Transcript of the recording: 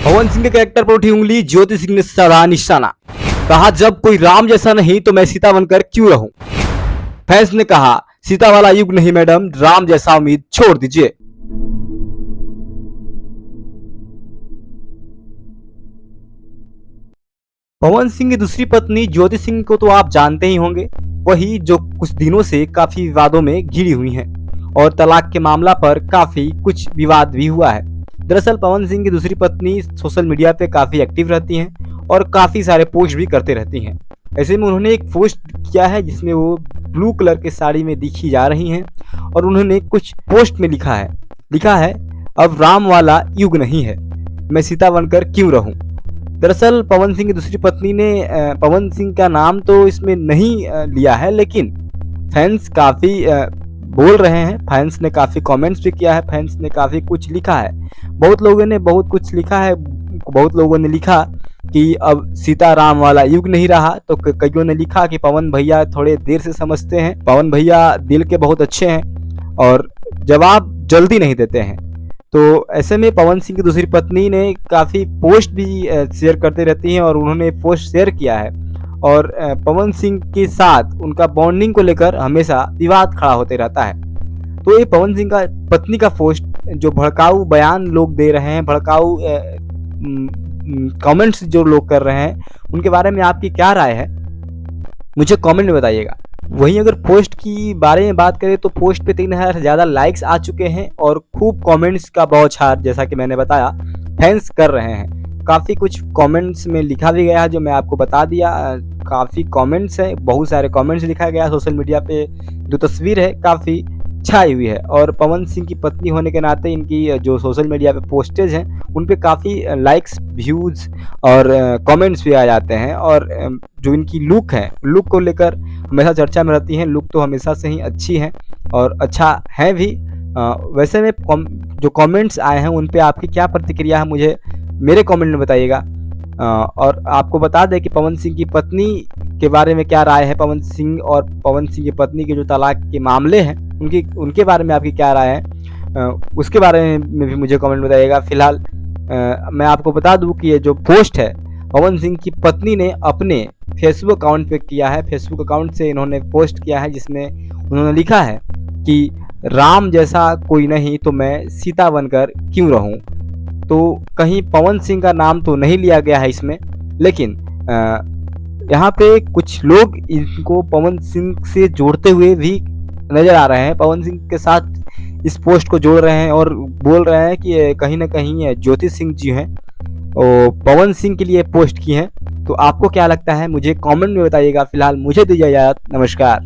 पवन सिंह के कैरेक्टर पर उठी उंगली, ज्योति सिंह ने साधा निशाना। कहा जब कोई राम जैसा नहीं तो मैं सीता बनकर क्यों रहूं। फैंस ने कहा सीता वाला युग नहीं मैडम, राम जैसा उम्मीद छोड़ दीजिए। पवन सिंह की दूसरी पत्नी ज्योति सिंह को तो आप जानते ही होंगे, वही जो कुछ दिनों से काफी विवादों में घिरी हुई हैं और तलाक के मामला पर काफी कुछ विवाद भी हुआ है। दरअसल पवन सिंह की दूसरी पत्नी सोशल मीडिया पे काफी एक्टिव रहती हैं और काफी सारे पोस्ट भी करते रहती हैं। ऐसे में उन्होंने एक पोस्ट किया है जिसमें वो ब्लू कलर की साड़ी में दिखी जा रही हैं और उन्होंने कुछ पोस्ट में लिखा है अब राम वाला युग नहीं है, मैं सीता बनकर क्यों रहूं। दरअसल पवन सिंह की दूसरी पत्नी ने पवन सिंह का नाम तो इसमें नहीं लिया है, लेकिन फैंस काफ़ी बोल रहे हैं, फैंस ने काफ़ी कमेंट्स भी किया है, फैंस ने काफ़ी कुछ लिखा है। बहुत लोगों ने बहुत कुछ लिखा है। बहुत लोगों ने लिखा कि अब सीता राम वाला युग नहीं रहा, तो कईयों ने लिखा कि पवन भैया थोड़े देर से समझते हैं, पवन भैया दिल के बहुत अच्छे हैं और जवाब जल्दी नहीं देते हैं। तो ऐसे में पवन सिंह की दूसरी पत्नी ने काफ़ी पोस्ट भी शेयर करते रहती हैं और उन्होंने पोस्ट शेयर किया है और पवन सिंह के साथ उनका बॉन्डिंग को लेकर हमेशा विवाद खड़ा होते रहता है। तो ये पवन सिंह का पत्नी का पोस्ट जो भड़काऊ बयान लोग दे रहे हैं, भड़काऊ कमेंट्स जो लोग कर रहे हैं, उनके बारे में आपकी क्या राय है मुझे कमेंट में बताइएगा। वहीं अगर पोस्ट की बारे में बात करें तो पोस्ट पे 3000 से ज़्यादा लाइक्स आ चुके हैं और खूब कमेंट्स का बौछार, जैसा कि मैंने बताया, फैंस कर रहे हैं। काफ़ी कुछ कमेंट्स में लिखा भी गया है जो मैं आपको बता दिया। काफ़ी कमेंट्स है, बहुत सारे कमेंट्स लिखा गया। सोशल मीडिया पे जो तस्वीर है काफ़ी छाई हुई है और पवन सिंह की पत्नी होने के नाते इनकी जो सोशल मीडिया पे पोस्टेज हैं उन पे काफ़ी लाइक्स, व्यूज़ और कमेंट्स भी आ जाते हैं। और जो इनकी लुक है, लुक को लेकर हमेशा चर्चा में रहती हैं। लुक तो हमेशा से ही अच्छी है और अच्छा है भी। वैसे में जो कमेंट्स आए हैं उन पे आपकी क्या प्रतिक्रिया है मुझे मेरे कमेंट में बताइएगा। और आपको बता दें कि पवन सिंह की पत्नी के बारे में क्या राय है, पवन सिंह और पवन सिंह की पत्नी के जो तलाक के मामले हैं उनके बारे में आपकी क्या राय है, उसके बारे में भी मुझे कमेंट बताइएगा। फिलहाल मैं आपको बता दूं कि ये जो पोस्ट है पवन सिंह की पत्नी ने अपने फेसबुक अकाउंट पे किया है। फेसबुक अकाउंट से इन्होंने पोस्ट किया है जिसमें उन्होंने लिखा है कि राम जैसा कोई नहीं तो मैं सीता बनकर क्यों रहूं। तो कहीं पवन सिंह का नाम तो नहीं लिया गया है इसमें, लेकिन यहाँ पे कुछ लोग इनको पवन सिंह से जोड़ते हुए भी नज़र आ रहे हैं, पवन सिंह के साथ इस पोस्ट को जोड़ रहे हैं और बोल रहे हैं कि कहीं ना कहीं ज्योति सिंह जी हैं और पवन सिंह के लिए पोस्ट की हैं। तो आपको क्या लगता है मुझे कमेंट में बताइएगा। फिलहाल मुझे दीजिए इजाज़त, नमस्कार।